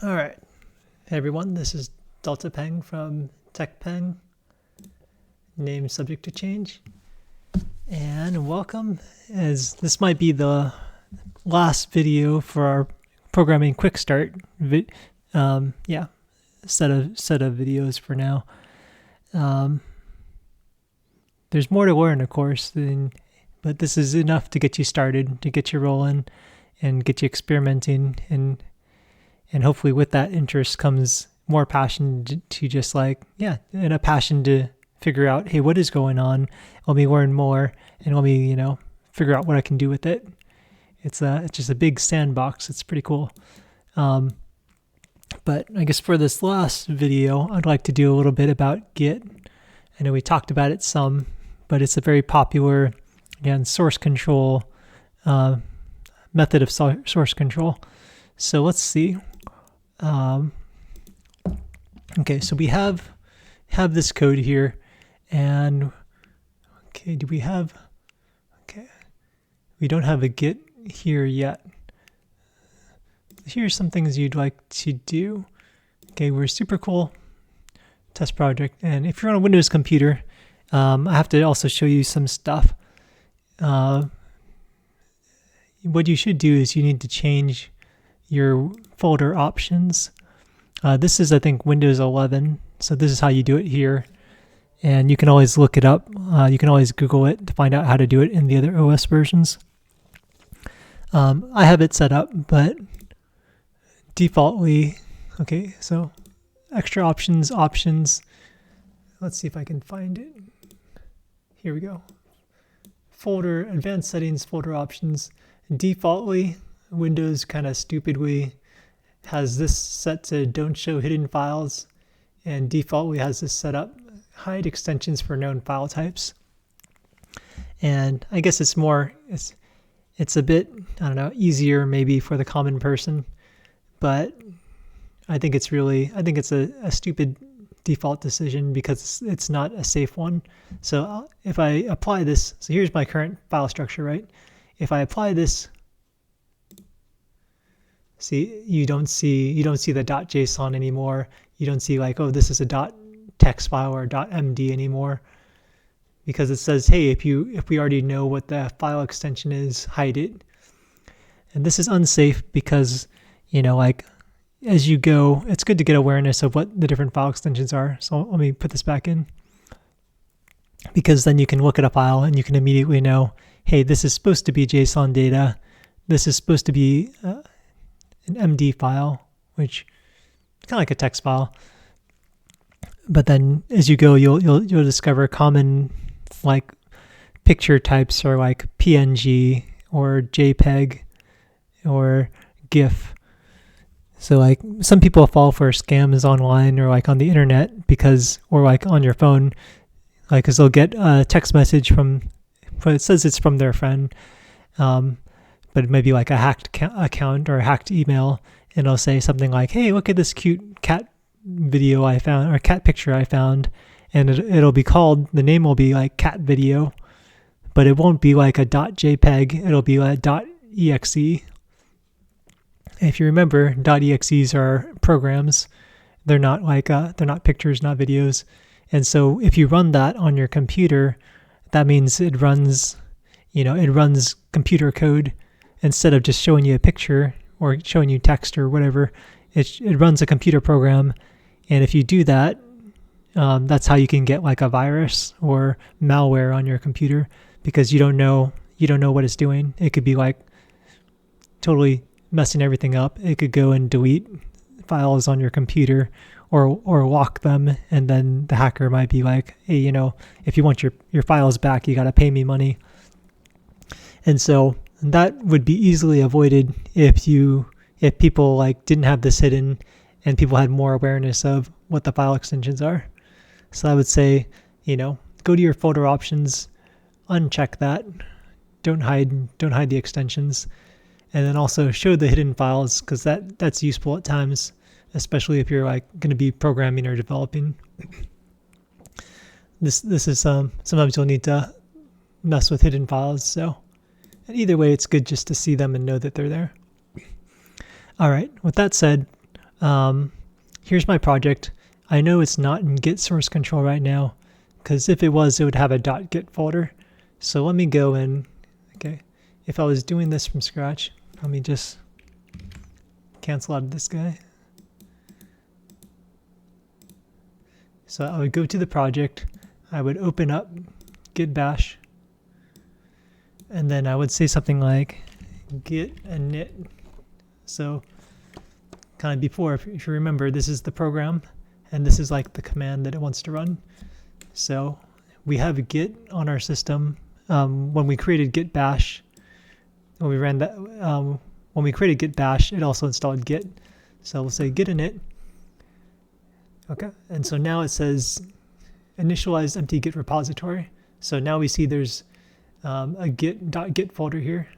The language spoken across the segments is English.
All right. Hey everyone, this is Delta Peng from TechPeng, name subject to change. And welcome, as this might be the last video for our programming quick start set of videos for now. There's more to learn, of course, but this is enough to get you started, to get you rolling and get you experimenting, and hopefully with that interest comes more passion to just and a passion to figure out, hey, what is going on? Let me learn more and let me, figure out what I can do with it. It's just a big sandbox. It's pretty cool. But I guess for this last video, I'd like to do a little bit about Git. I know we talked about it some, but it's a very popular, again, source control method of source control. So let's see. Okay, so we have this code here, and okay, we don't have a Git here yet. Here's some things you'd like to do. Okay, we're a super cool test project, and if you're on a Windows computer, I have to also show you some stuff. What you should do is you need to change your folder options. This is, I think, Windows 11, so this is how you do it here. And you can always look it up. You can always Google it to find out how to do it in the other OS versions. I have it set up, but defaultly, okay, so extra options. Let's see if I can find it. Here we go. Folder, advanced settings, folder options. Defaultly, Windows kind of stupidly has this set to don't show hidden files, and defaultly has this set up hide extensions for known file types. And I guess it's a bit, I don't know, easier maybe for the common person, but I think it's a stupid default decision because it's not a safe one. So if I apply this, so here's my current file structure, right? If I apply this, see, you don't see the .json anymore. You don't see like, oh, this is a .text file or .md anymore, because it says, hey, if we already know what the file extension is, hide it. And this is unsafe because, like as you go, it's good to get awareness of what the different file extensions are. So let me put this back in, because then you can look at a file and you can immediately know, hey, this is supposed to be JSON data. This is supposed to be an MD file, which is kind of like a text file. But then as you go, you'll discover common like picture types are like PNG or JPEG or GIF. So like some people fall for scams online or like on the internet or like on your phone, like because they'll get a text message but it says it's from their friend, but it may be like a hacked account or a hacked email, and it'll say something like, hey, look at this cute cat video I found, or cat picture I found, and it'll be called, the name will be like cat video, but it won't be like a .jpeg, it'll be like .exe. If you remember, .exes are programs. They're not they're not pictures, not videos. And so if you run that on your computer, that means it runs computer code instead of just showing you a picture or showing you text or whatever. It runs a computer program, and if you do that, that's how you can get like a virus or malware on your computer, because you don't know what it's doing. It could be like totally messing everything up. It could go and delete files on your computer or lock them, and then the hacker might be like, hey, if you want your files back, you got to pay me money. And so that would be easily avoided if people like didn't have this hidden and people had more awareness of what the file extensions are. So I would say, go to your folder options, uncheck that, don't hide the extensions, and then also show the hidden files, because that's useful at times, especially if you're like going to be programming or developing. This is sometimes you'll need to mess with hidden files. So and either way, it's good just to see them and know that they're there. All right. With that said, Here's my project. I know it's not in Git source control right now, because if it was, it would have a .git folder. So let me go in. Okay, if I was doing this from scratch, let me just cancel out of this guy. So I would go to the project, I would open up git bash, and then I would say something like git init. So kind of before, if you remember, this is the program, and this is like the command that it wants to run. So we have a git on our system. When we created git bash, when we ran that, when we created git bash, it also installed git. So we'll say git init. Okay, and so now it says initialize empty git repository. So now we see there's a git.git folder here.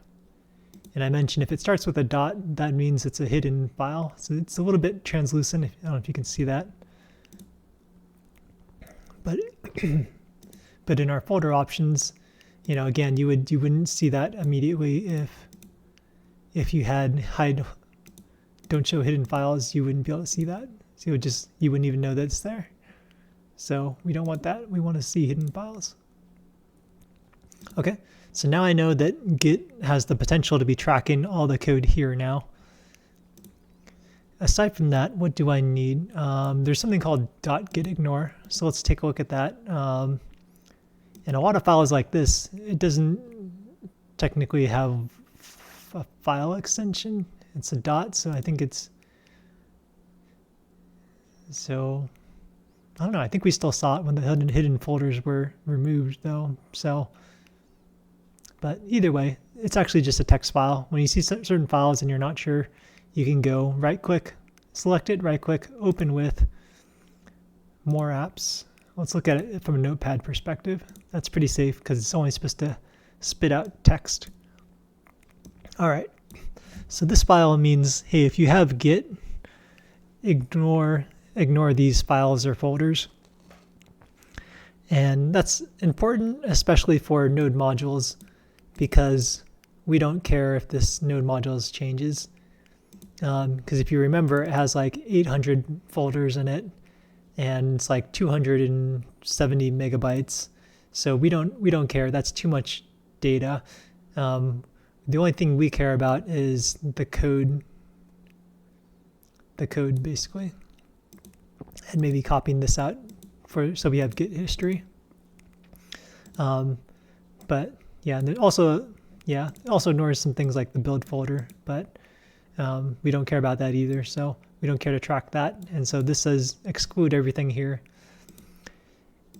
And I mentioned if it starts with a dot, that means it's a hidden file. So it's a little bit translucent. I don't know if you can see that. But but in our folder options, you know, again, you wouldn't see that immediately if you had don't show hidden files, you wouldn't be able to see that. So you wouldn't even know that it's there. So we don't want that. We want to see hidden files. Okay, so now I know that Git has the potential to be tracking all the code here now. Aside from that, what do I need? There's something called .git ignore. So let's take a look at that. And a lot of files like this, it doesn't technically have a file extension. It's a dot, so I think it's... So, I don't know. I think we still saw it when the hidden folders were removed, though. So, but either way, it's actually just a text file. When you see certain files and you're not sure, you can go right-click, select it, right-click, open with, more apps. Let's look at it from a notepad perspective. That's pretty safe because it's only supposed to spit out text. All right. So this file means, hey, if you have Git, ignore these files or folders. And that's important, especially for node modules, because we don't care if this node modules changes. Because if you remember, it has like 800 folders in it, and it's like 270 megabytes. So we don't care. That's too much data. The only thing we care about is the code basically, and maybe copying this out so we have Git history. But yeah, and also ignores some things like the build folder, but we don't care about that either. So we don't care to track that. And so this says exclude everything here.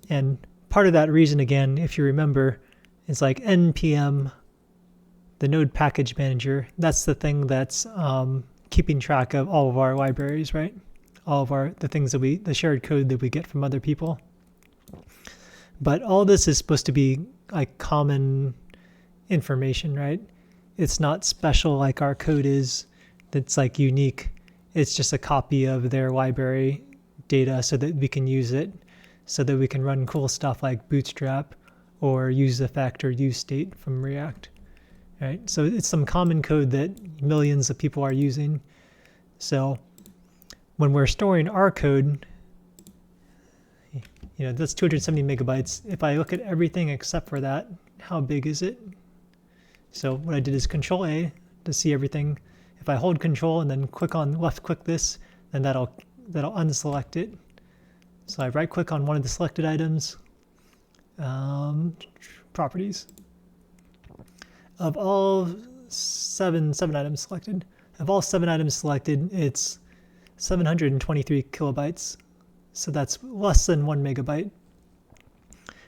And part of that reason, again, if you remember, is like npm, the node package manager. That's the thing that's keeping track of all of our libraries, right? All of the things that the shared code that we get from other people. But all this is supposed to be like common information, right? It's not special like our code is. That's like unique. It's just a copy of their library data so that we can use it, so that we can run cool stuff like Bootstrap or use effect or use state from React, right? So it's some common code that millions of people are using. So when we're storing our code, you know, that's 270 megabytes. If I look at everything except for that, how big is it? So what I did is Control A to see everything. If I hold Control and then left click this, then that'll unselect it. So I right click on one of the selected items, properties. Of all seven items selected, it's 723 kilobytes. So that's less than 1 megabyte.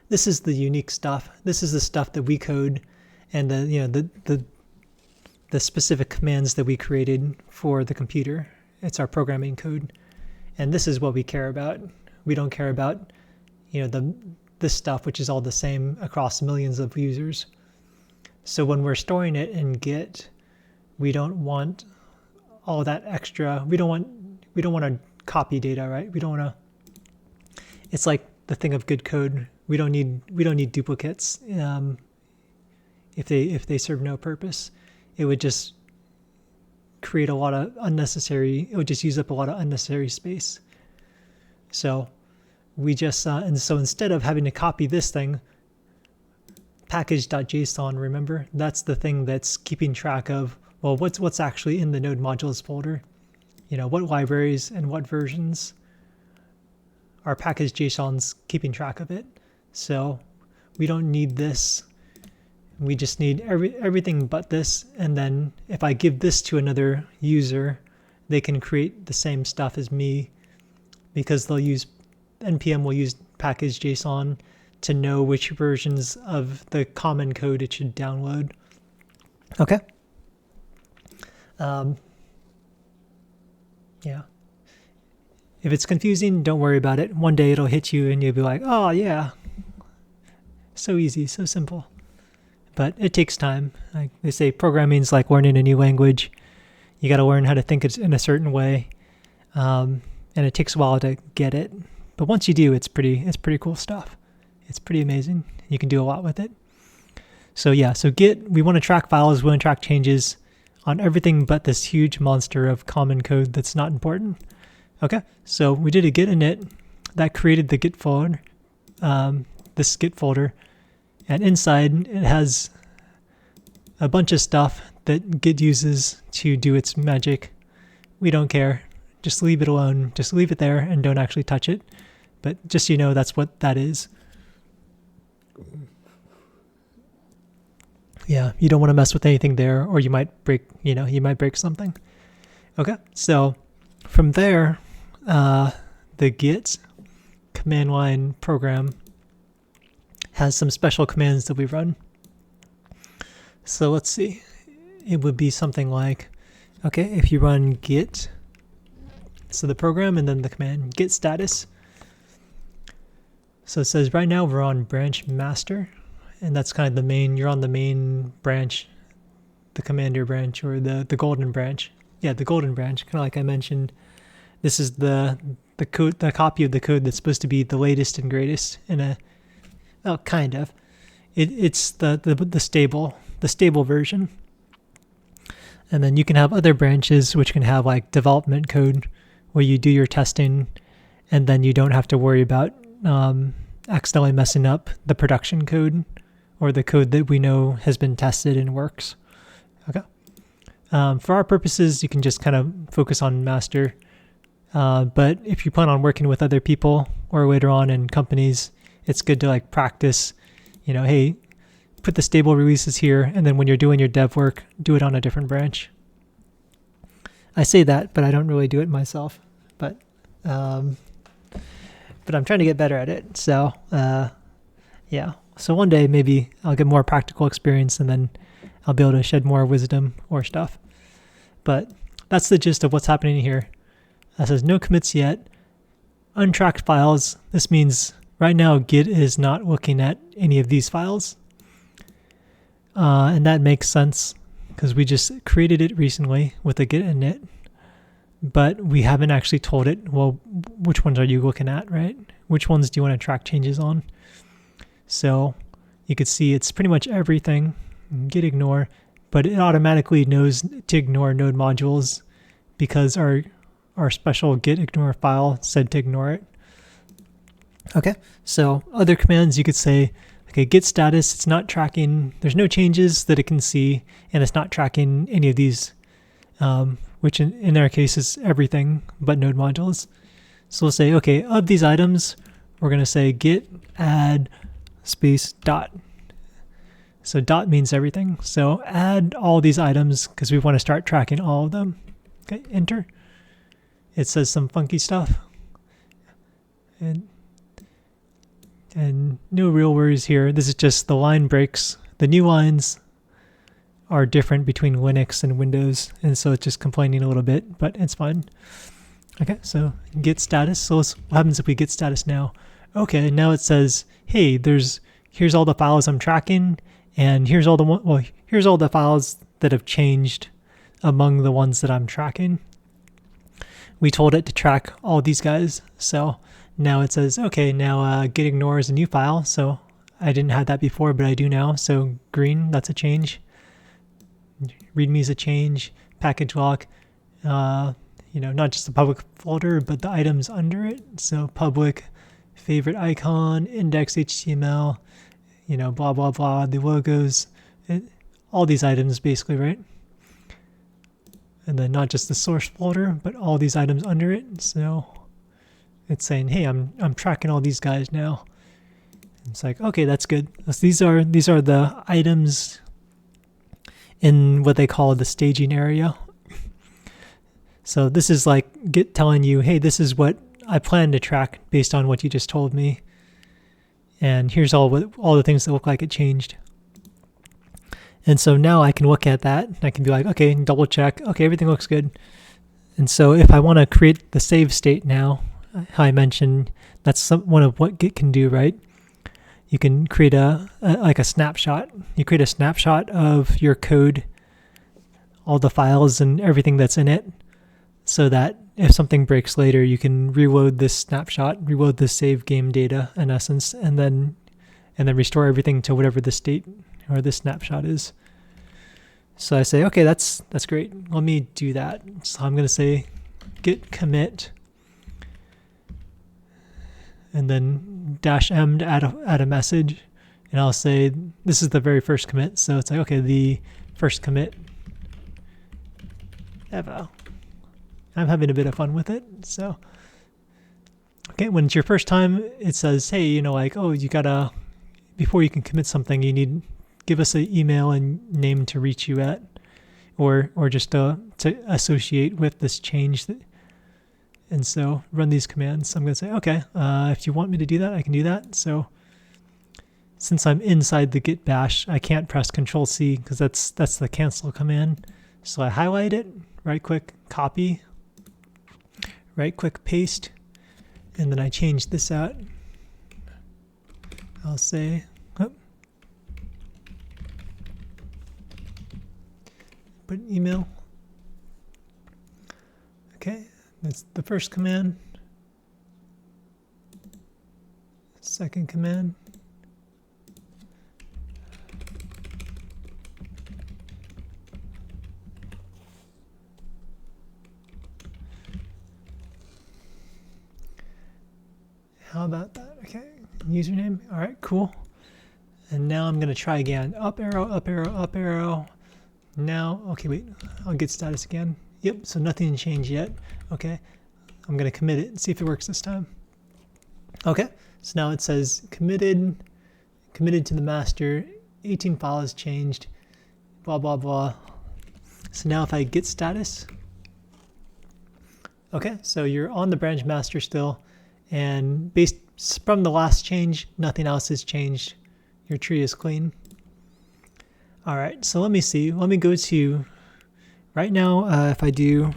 This is the unique stuff. This is the stuff that we code, and the specific commands that we created for the computer. It's our programming code, and this is what we care about. We don't care about, this stuff, which is all the same across millions of users. So when we're storing it in Git, we don't want all that extra. We don't want to copy data, right? We don't want to. It's like the thing of good code. We don't need duplicates. If they serve no purpose, it would just create a lot of unnecessary, it would just use up a lot of unnecessary space. So we just, and so instead of having to copy this thing, package.json, remember, that's the thing that's keeping track of, well, what's actually in the node modules folder, what libraries and what versions. Our package.json's keeping track of it. So we don't need this. We just need everything but this. And then if I give this to another user, they can create the same stuff as me, because npm will use package.json to know which versions of the common code it should download. Okay. Yeah. If it's confusing, don't worry about it. One day it'll hit you and you'll be like, oh yeah, so easy, so simple. But it takes time. Like they say, programming's like learning a new language. You got to learn how to think it in a certain way. And it takes a while to get it. But once you do, it's pretty cool stuff. It's pretty amazing. You can do a lot with it. So yeah, so Git, we want to track files, we want to track changes on everything but this huge monster of common code that's not important. Okay, so we did a git init that created the Git folder, this Git folder, and inside it has a bunch of stuff that Git uses to do its magic. We don't care. Just leave it alone. Just leave it there and don't actually touch it. But just so you know, that's what that is. Yeah, you don't want to mess with anything there, or you might break, you might break something. Okay, so from there, the Git command line program has some special commands that we run. So let's see. It would be something like, okay, if you run git, so the program and then the command git status. So it says right now we're on branch master, and that's kind of the main, you're on the main branch, the commander branch, or the golden branch. Yeah, the golden branch, kind of like I mentioned. This is the code, the copy of the code that's supposed to be the latest and greatest well, kind of. It's the stable version. And then you can have other branches which can have like development code where you do your testing, and then you don't have to worry about accidentally messing up the production code or the code that we know has been tested and works. Okay. For our purposes, you can just kind of focus on master. But if you plan on working with other people or later on in companies, it's good to like practice, hey, put the stable releases here, and then when you're doing your dev work, do it on a different branch. I say that, but I don't really do it myself. But I'm trying to get better at it. So yeah. So one day maybe I'll get more practical experience, and then I'll be able to shed more wisdom or stuff. But that's the gist of what's happening here. It says no commits yet. Untracked files. This means right now Git is not looking at any of these files. And that makes sense because we just created it recently with a git init, but we haven't actually told it, well, which ones are you looking at, right? Which ones do you want to track changes on? So you could see it's pretty much everything. Git ignore, but it automatically knows to ignore node modules because our special git ignore file said to ignore it. Okay, so other commands you could say, okay, git status, it's not tracking, there's no changes that it can see, and it's not tracking any of these, which in our case is everything but node modules. So we'll say, okay, of these items, we're going to say git add space dot. So dot means everything. So add all these items because we want to start tracking all of them. Okay, enter. It says some funky stuff. And no real worries here. This is just the line breaks. The new lines are different between Linux and Windows, and so it's just complaining a little bit, but it's fine. Okay, so git status. So what happens if we git status now? Okay, now it says, hey, here's all the files I'm tracking, and here's all the files that have changed among the ones that I'm tracking. We told it to track all these guys, so now it says, okay, now git ignore is a new file. So I didn't have that before, but I do now. So green, that's a change. README is a change. package lock, not just the public folder, but the items under it. So public, favorite icon, index HTML, blah, blah, blah, the logos, all these items basically, right? And then not just the source folder, but all these items under it. So it's saying, hey, I'm tracking all these guys now. It's like, okay, that's good. So these are the items in what they call the staging area. So this is like Git telling you, hey, this is what I plan to track based on what you just told me. And here's all the things that look like it changed. And so now I can look at that and I can be like, okay, double check. Okay, everything looks good. And so if I want to create the save state now, how I mentioned, that's one of what Git can do, right? You can create a snapshot. You create a snapshot of your code, all the files and everything that's in it, so that if something breaks later, you can reload this snapshot, reload the save game data in essence, and then restore everything to whatever the state or the snapshot is. So I say, okay, that's great. Let me do that. So I'm going to say git commit, and then -m to add a message, and I'll say this is the very first commit. So it's like, okay, the first commit ever. I'm having a bit of fun with it. So, okay, when it's your first time, it says, hey, oh, you gotta, before you can commit something, you need give us an email and name to reach you at, or just to associate with this change. And so run these commands. I'm going to say, okay, if you want me to do that, I can do that. So since I'm inside the Git bash, I can't press Control-C because that's the cancel command. So I highlight it, right-click, copy, right-click, paste, and then I change this out. I'll say, put an email. Okay. That's the first command. Second command. How about that? Okay. Username. All right, cool. And now I'm going to try again. Up arrow, up arrow, up arrow. Now, okay, wait. I'll get status again. Yep, so nothing changed yet. Okay, I'm going to commit it and see if it works this time. Okay, so now it says committed to the master, 18 files changed, blah, blah, blah. So now if I git status, okay, so you're on the branch master still, and based from the last change, nothing else has changed. Your tree is clean. All right, so let me see. Let me go to, right now, if I do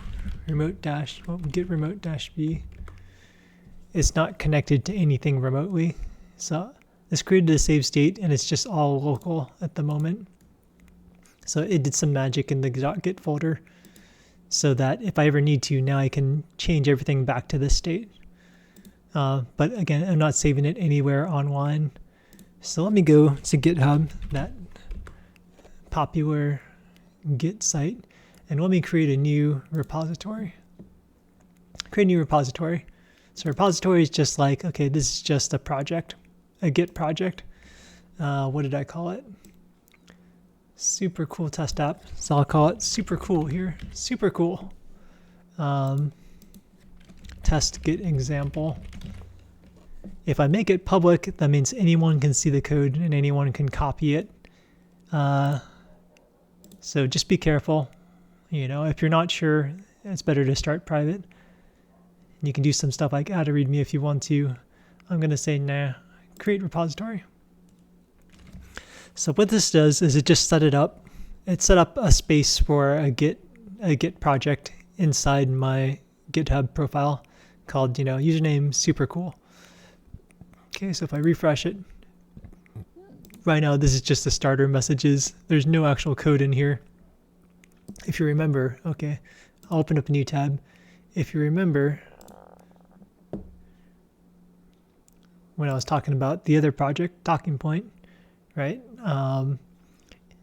git remote -b, it's not connected to anything remotely. So this created a save state and it's just all local at the moment. So it did some magic in the .git folder so that if I ever need to, now I can change everything back to this state. But again, I'm not saving it anywhere online. So let me go to GitHub, that popular Git site, and let me create a new repository. Create a new repository. So repository is just like, okay, this is just a project, a Git project. What did I call it? Super cool test app. So I'll call it super cool here. Super cool. Test Git example. If I make it public, that means anyone can see the code and anyone can copy it. So just be careful. If you're not sure, it's better to start private. You can do some stuff like add a readme if you want to. I'm going to say, nah, create repository. So what this does is it just set it up. It set up a space for a Git project inside my GitHub profile called, username super cool. Okay, so if I refresh it, right now this is just the starter messages. There's no actual code in here. If you remember, okay, I'll open up a new tab. If you remember, when I was talking about the other project, Talking Point, right?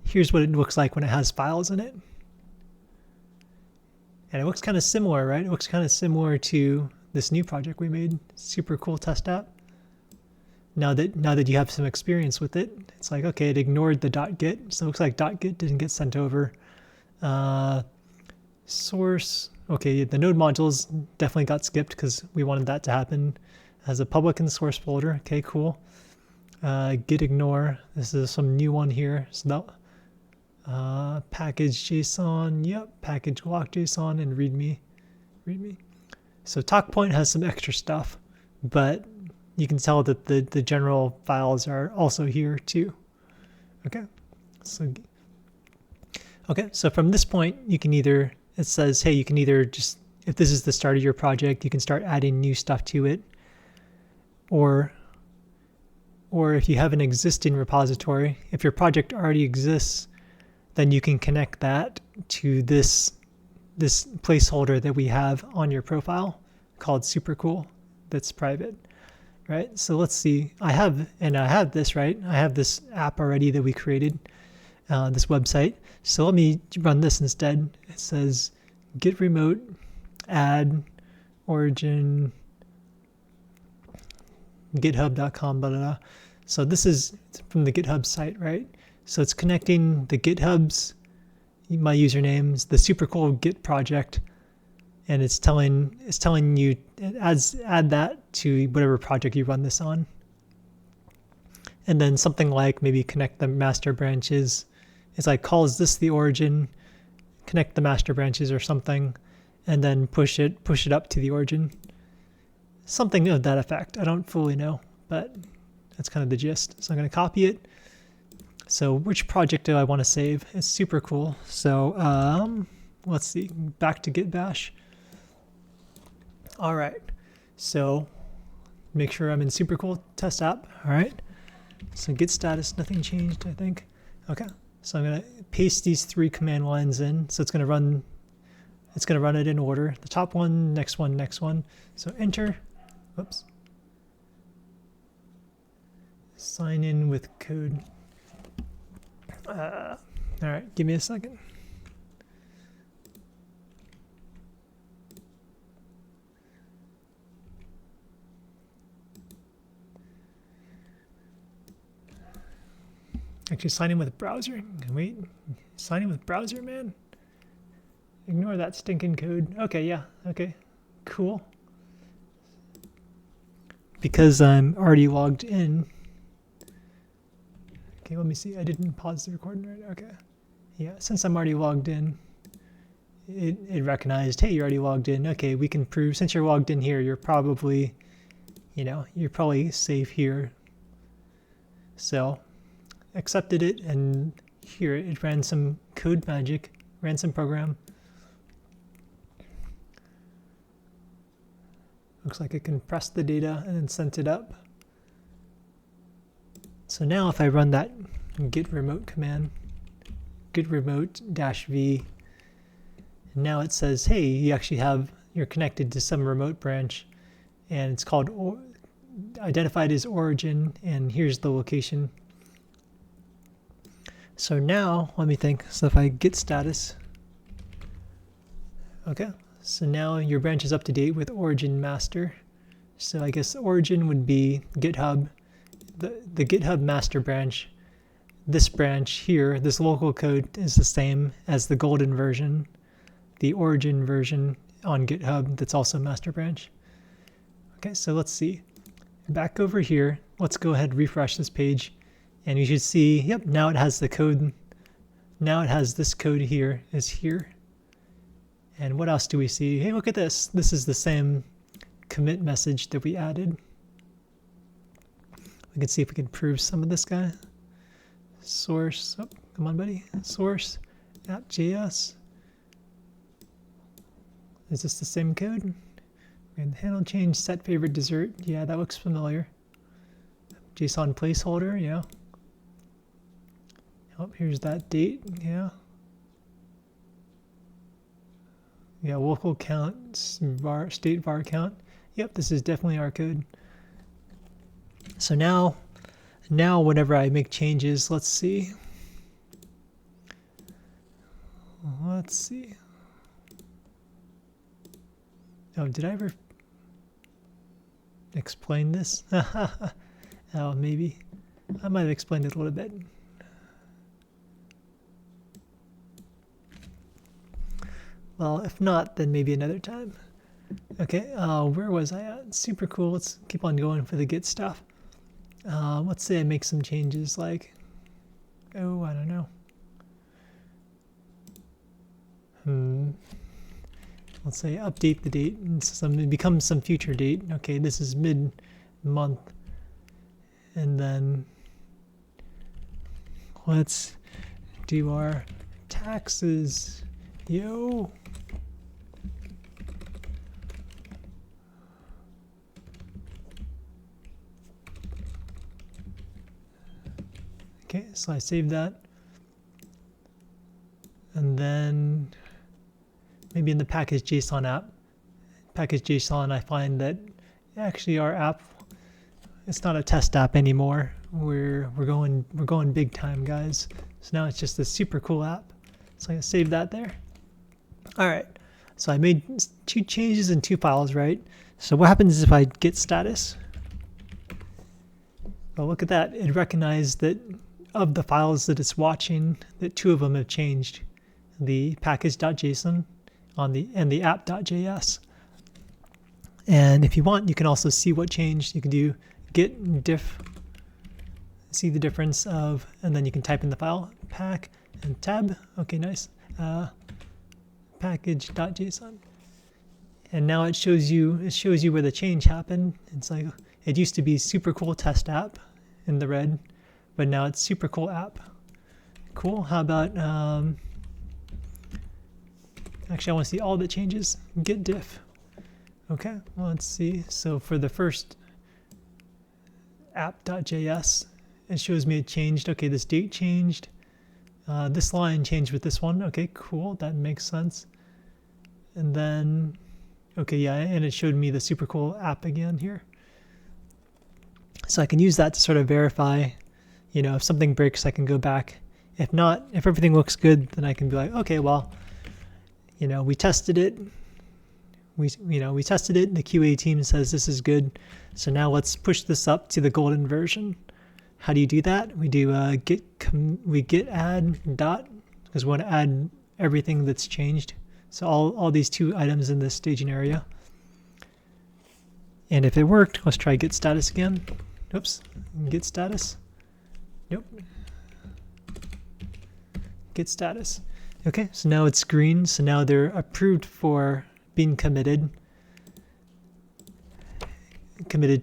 Here's what it looks like when it has files in it. And it looks kind of similar, right? It looks kind of similar to this new project we made. Super cool test app. Now that you have some experience with it, it's like, okay, it ignored the .git. So it looks like .git didn't get sent over. Source, okay, the node modules definitely got skipped because we wanted that to happen as a public in the source folder. Okay, cool. Git ignore, this is some new one here. So that package JSON, yep, package block JSON and readme. So TalkPoint has some extra stuff, but you can tell that the general files are also here too. Okay, so from this point, you can either, it says, hey, you can either just, if this is the start of your project, you can start adding new stuff to it, or if you have an existing repository, if your project already exists, then you can connect that to this placeholder that we have on your profile called Supercool that's private, right? So let's see, I have this, right? I have this app already that we created, this website. So let me run this instead. It says git remote add origin github.com, blah, blah, blah. So this is from the GitHub site, right? So it's connecting the GitHub's, my usernames, the super cool Git project, and it's telling you, add that to whatever project you run this on. And then something like maybe connect the master branches. It's like calls this the origin, connect the master branches or something, and then push it up to the origin. Something of that effect. I don't fully know, but that's kind of the gist. So I'm going to copy it. So which project do I want to save? It's super cool. So let's see, back to Git Bash. All right, so make sure I'm in super cool test app. All right, so git status, nothing changed, I think. Okay, so I'm going to paste these 3 command lines in. So it's going to run it in order. The top one, next one, next one. So enter. Whoops. Sign in with code. All right, give me a second. Actually, sign in with browser. Wait, sign in with browser, man. Ignore that stinking code. Okay, yeah, okay, cool. Because I'm already logged in. Okay, let me see. I didn't pause the recording, right? Okay. Yeah, since I'm already logged in, it recognized, hey, you're already logged in. Okay, we can prove, since you're logged in here, you're probably, you're probably safe here. So, accepted it, and here it ran some code magic, ran some program. Looks like it compressed the data and then sent it up. So now if I run that git remote command, git remote -v, and now it says, hey, you're connected to some remote branch, and it's called identified as origin, and here's the location. So now, let me think. So if I git status, okay. So now your branch is up to date with origin master. So I guess origin would be GitHub, the GitHub master branch. This branch here, this local code is the same as the golden version, the origin version on GitHub that's also master branch. Okay, so let's see. Back over here, let's go ahead and refresh this page. And you should see, yep, now it has the code. Now it has this code here, is here. And what else do we see? Hey, look at this. This is the same commit message that we added. We can see if we can prove some of this guy. Source, oh, come on, buddy. Source.js. Is this the same code? And handle change, set favorite dessert. Yeah, that looks familiar. JSON placeholder, yeah. Oh, here's that date, yeah. Yeah, local count, state var count. Yep, this is definitely our code. So now whenever I make changes, let's see. Oh, did I ever explain this? Oh, maybe. I might have explained it a little bit. Well, if not, then maybe another time. Okay, where was I at? Super cool. Let's keep on going for the Git stuff. Let's say I make some changes like, oh, I don't know. Let's say update the date and it becomes some future date. Okay, this is mid-month. And then let's do our taxes. Yo. Okay, so I save that. And then maybe in the package.json app, package.json, I find that actually our app, it's not a test app anymore. We're going big time, guys. So now it's just a super cool app. So I'm gonna save that there. All right. So I made 2 changes in 2 files, right? So what happens if I git status? Well, look at that. It recognized that of the files that it's watching, that 2 of them have changed. The package.json and the app.js. And if you want, you can also see what changed. You can do git diff, see the difference of, and then you can type in the file, pack and tab. Okay, nice. Package.json. And now it shows you where the change happened. It's like, it used to be super cool test app in the red, but now it's super cool app. Cool. How about, actually I want to see all the changes. Git diff. Okay, well, let's see. So for the first app.js, it shows me it changed. Okay, this date changed. This line changed with this one. Okay, cool. That makes sense. And then, okay, yeah, and it showed me the super cool app again here. So I can use that to sort of verify, you know, if something breaks, I can go back. If not, if everything looks good, then I can be like, okay, well, you know, we tested it. We tested it. The QA team says this is good. So now let's push this up to the golden version. How do you do that? We do git add dot, because we want to add everything that's changed. So all these 2 items in this staging area. And if it worked, let's try git status again. Oops, git status. Nope. Git status. Okay, so now it's green. So now they're approved for being committed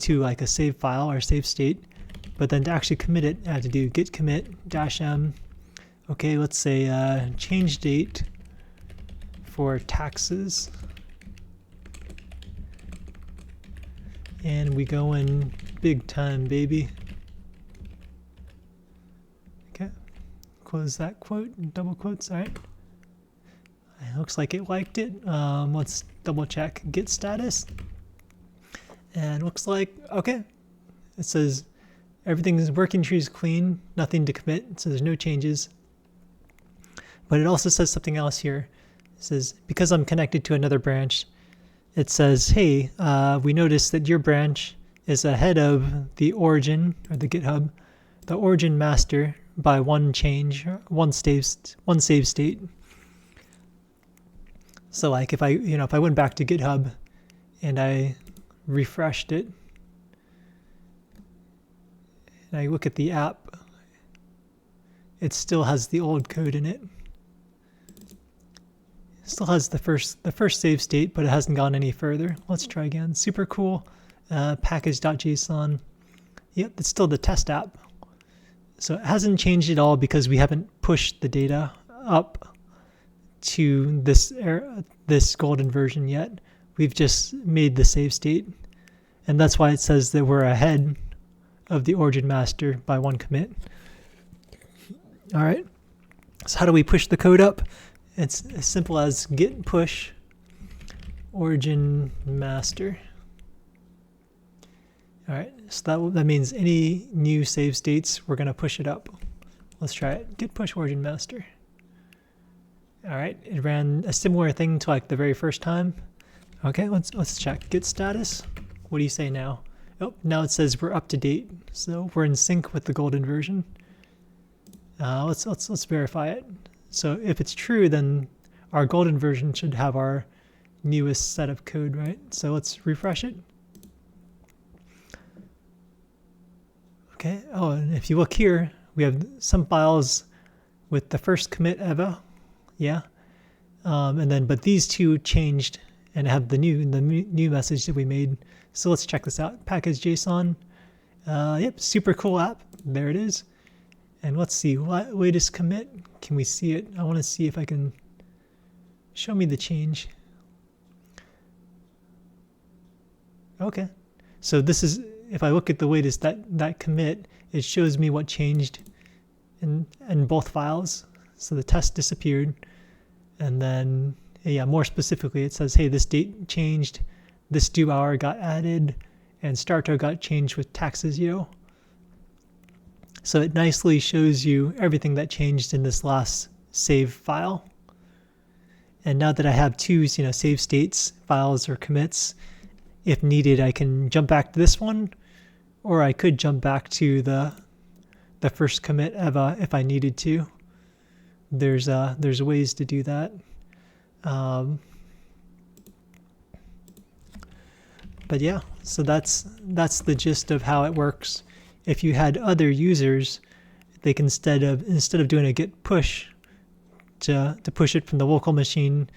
to like a save file or save state. But then to actually commit it, I have to do git commit -m. Okay, let's say change date for taxes. And we go in big time, baby. Okay, close that quote, double quotes, all right. It looks like it liked it. Let's double check git status. And looks like, okay, it says everything is working tree is clean, nothing to commit, so there's no changes. But it also says something else here. It says, because I'm connected to another branch, it says, hey, we noticed that your branch is ahead of the origin, or the GitHub, the origin master by 1 change, one save state. So like if I went back to GitHub and I refreshed it, and I look at the app, it still has the old code in it. It still has the first save state, but it hasn't gone any further. Let's try again. Super cool. Package.json. Yep, it's still the test app. So it hasn't changed at all because we haven't pushed the data up to this golden version yet. We've just made the save state. And that's why it says that we're ahead of the origin master by 1 commit. All right. So how do we push the code up? It's as simple as git push origin master. All right. So that means any new save states, we're going to push it up. Let's try it. Git push origin master. All right. It ran a similar thing to like the very first time. Okay, let's check Git status. What do you say now? Oh, now it says we're up to date, so we're in sync with the golden version. Let's verify it. So if it's true, then our golden version should have our newest set of code, right? So let's refresh it. Okay. Oh, and if you look here, we have some files with the first commit ever, yeah. And then but these two changed and have the new message that we made. So let's check this out. Package.json. Yep, super cool app. There it is. And let's see, what latest commit? Can we see it? I want to see if I can show me the change. Okay. So this is, if I look at the latest that commit, it shows me what changed in both files. So the test disappeared. And then, yeah, more specifically, it says, hey, this date changed, this due hour got added, and starter got changed with taxes. So it nicely shows you everything that changed in this last save file. And now that I have two, save states, files, or commits, if needed, I can jump back to this one, or I could jump back to the first commit ever if I needed to. There's ways to do that. But yeah, so that's the gist of how it works. If you had other users, they can instead of doing a git push to push it from the local machine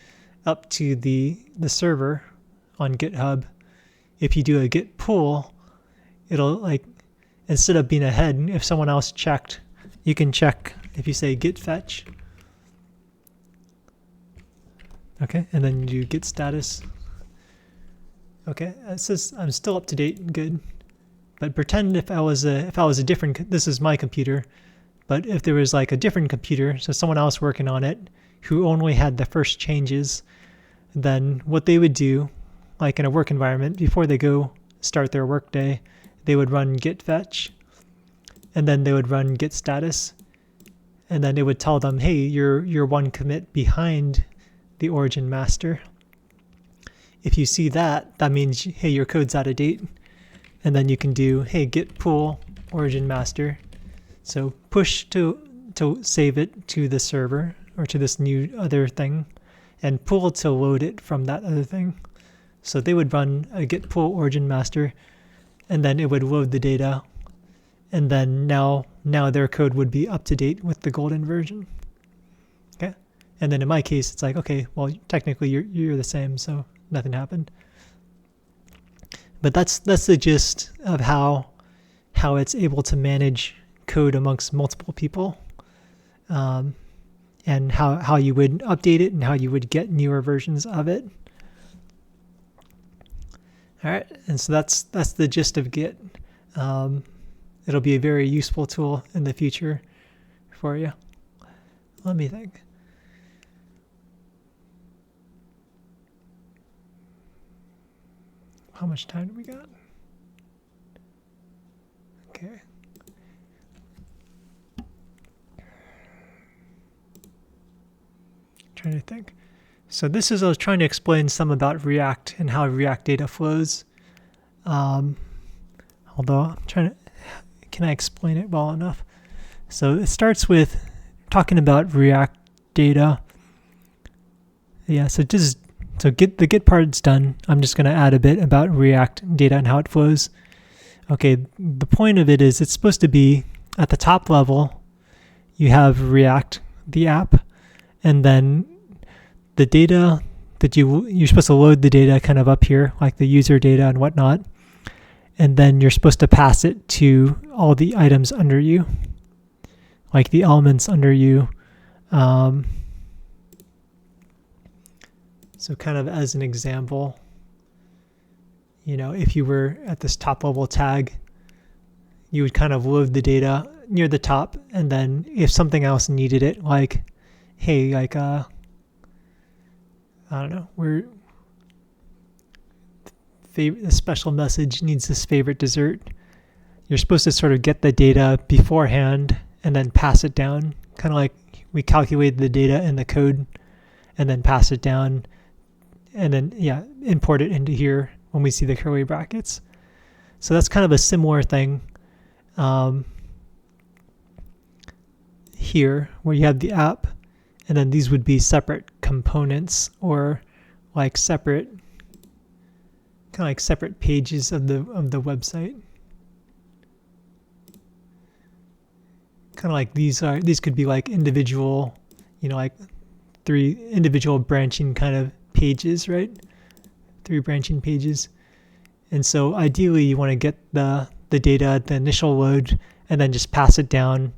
up to the server on GitHub, if you do a git pull, it'll, like, instead of being ahead, if someone else checked, you can check if you say git fetch. Okay, and then you do git status. Okay, it says I'm still up to date, good. But pretend if I was a different, this is my computer, but if there was like a different computer, so someone else working on it who only had the first changes, then what they would do, like in a work environment, before they go start their workday, they would run git fetch, and then they would run git status, and then it would tell them, hey, you're one commit behind the origin master. If you see that, that means, hey, your code's out of date. And then you can do, hey, git pull origin master. So push to save it to the server or to this new other thing, and pull to load it from that other thing. So they would run a git pull origin master, and then it would load the data. And then now their code would be up to date with the golden version. Okay. And then in my case, it's like, okay, well, technically you're the same, so nothing happened. But that's the gist of how it's able to manage code amongst multiple people, and how you would update it and how you would get newer versions of it. All right, and so that's the gist of Git. It'll be a very useful tool in the future for you. Let me think. How much time do we got? Okay. Trying to think. So this is, I was trying to explain some about React and how React data flows. Although I'm trying to, can I explain it well enough? So it starts with talking about React data. Yeah, so the Git part's done. I'm just going to add a bit about React data and how it flows. Okay, the point of it is it's supposed to be at the top level, you have React, the app, and then the data that you're supposed to load the data kind of up here, like the user data and whatnot. And then you're supposed to pass it to all the items under you, like the elements under you. So kind of as an example, if you were at this top level tag, you would kind of load the data near the top, and then if something else needed it, like, hey, like, I don't know, the special message needs this favorite dessert, you're supposed to sort of get the data beforehand and then pass it down, kind of like we calculated the data in the code and then pass it down and then import it into here when we see the curly brackets. So that's kind of a similar thing here, where you have the app, and then these would be separate components, or like separate, kind of like separate pages of the website. Kind of like these could be like individual, like 3 individual branching kind of pages, right? 3 branching pages. And so ideally you want to get the data at the initial load and then just pass it down.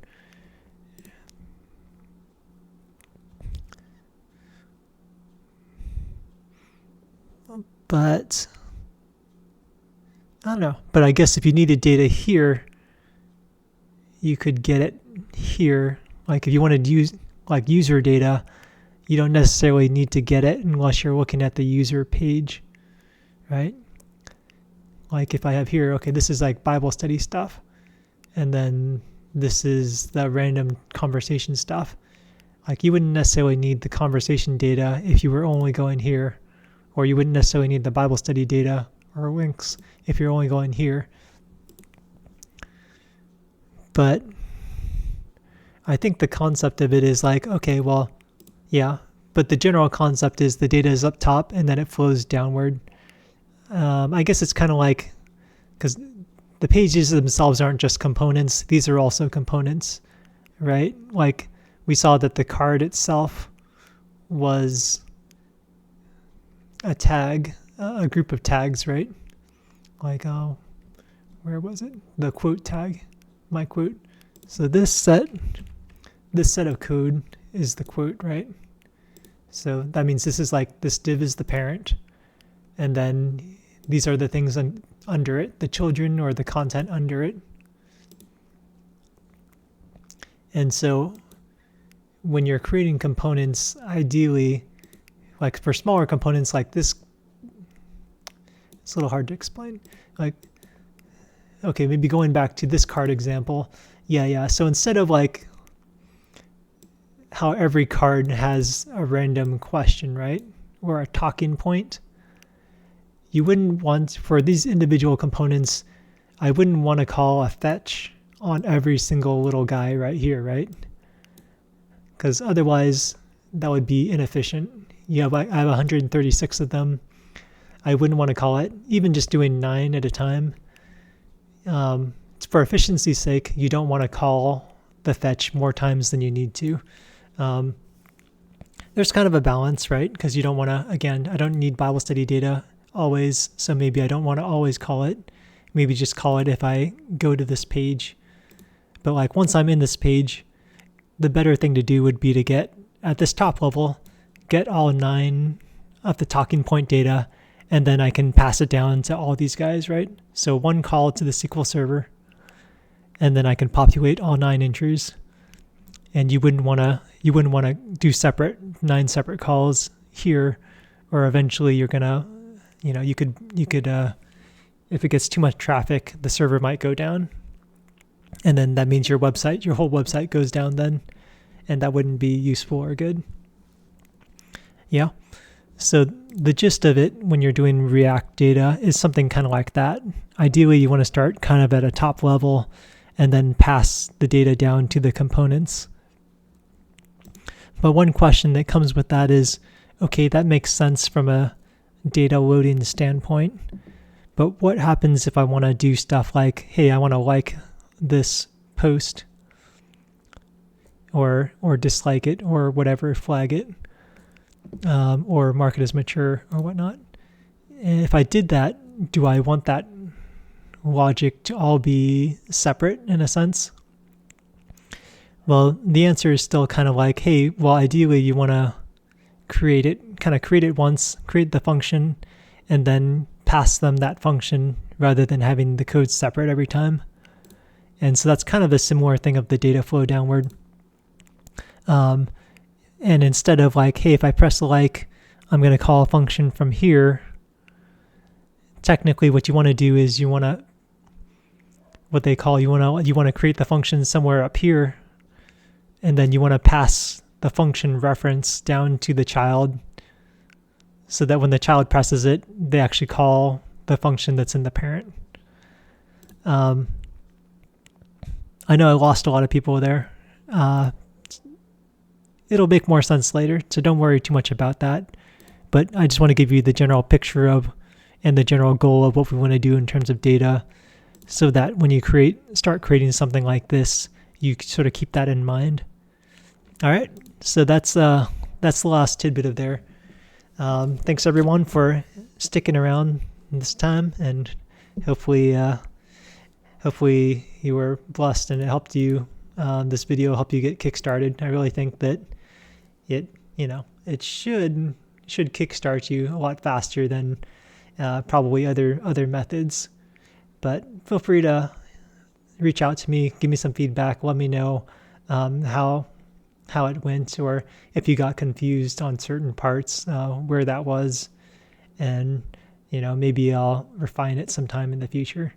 But I don't know. But I guess if you needed data here, you could get it here. Like if you wanted to use like user data, you don't necessarily need to get it unless you're looking at the user page, right? Like if I have here, okay, this is like Bible study stuff, and then this is the random conversation stuff. Like you wouldn't necessarily need the conversation data if you were only going here, or you wouldn't necessarily need the Bible study data or links if you're only going here. But I think the concept of it is like, okay, well, yeah, but the general concept is the data is up top and then it flows downward. I guess it's kind of like, because the pages themselves aren't just components, these are also components, right? Like we saw that the card itself was a tag, a group of tags, right? Like, where was it? The quote tag, my quote. So this set of code is the quote, right? So that means this is like, this div is the parent, and then these are the things under it, the children or the content under it. And so when you're creating components, ideally, like for smaller components like this, it's a little hard to explain. Like, okay, maybe going back to this card example. Yeah. So instead of like how every card has a random question, right? Or a talking point, you wouldn't want, for these individual components, I wouldn't want to call a fetch on every single little guy right here, right? Because otherwise that would be inefficient. I have 136 of them. I wouldn't want to call it, even just doing 9 at a time. For efficiency's sake, you don't want to call the fetch more times than you need to. There's kind of a balance, right? Because you don't want to, again, I don't need Bible study data always, so maybe I don't want to always call it. Maybe just call it if I go to this page. But like once I'm in this page, the better thing to do would be to get at this top level, get all 9 of the talking point data, and then I can pass it down to all these guys, right? So one call to the SQL server, and then I can populate all 9 entries. And you wouldn't want to do 9 separate calls here, or eventually you're gonna, you could if it gets too much traffic, the server might go down, and then that means your whole website goes down then, and that wouldn't be useful or good. Yeah. So the gist of it when you're doing React data is something kind of like that. Ideally, you want to start kind of at a top level and then pass the data down to the components. But one question that comes with that is, okay, that makes sense from a data loading standpoint, but what happens if I want to do stuff like, hey, I want to like this post or dislike it or whatever, flag it, or mark it as mature or whatnot. And if I did that, do I want that logic to all be separate in a sense? Well, the answer is still kind of like, hey, well, ideally you want to create it once, create the function, and then pass them that function rather than having the code separate every time. And so that's kind of a similar thing of the data flow downward. And instead of like, hey, if I press like, I'm going to call a function from here, technically what you want to do is you want to create the function somewhere up here, and then you want to pass the function reference down to the child so that when the child presses it, they actually call the function that's in the parent. I know I lost a lot of people there. It'll make more sense later, so don't worry too much about that. But I just want to give you the general picture of and the general goal of what we want to do in terms of data, so that when you start creating something like this, you sort of keep that in mind. All right, so that's the last tidbit of there. Thanks everyone for sticking around this time, and hopefully you were blessed and it helped you. This video helped you get kickstarted. I really think that it should kickstart you a lot faster than probably other methods. But feel free to reach out to me, give me some feedback, let me know how it went, or if you got confused on certain parts, where that was, and maybe I'll refine it sometime in the future.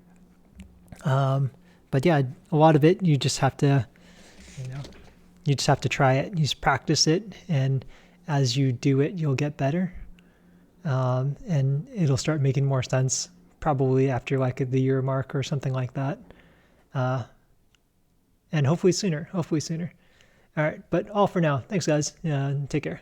But yeah, a lot of it you just have to try it. You just practice it, and as you do it, you'll get better, and it'll start making more sense probably after like the year mark or something like that, and hopefully sooner. All right, but all for now. Thanks, guys. Take care.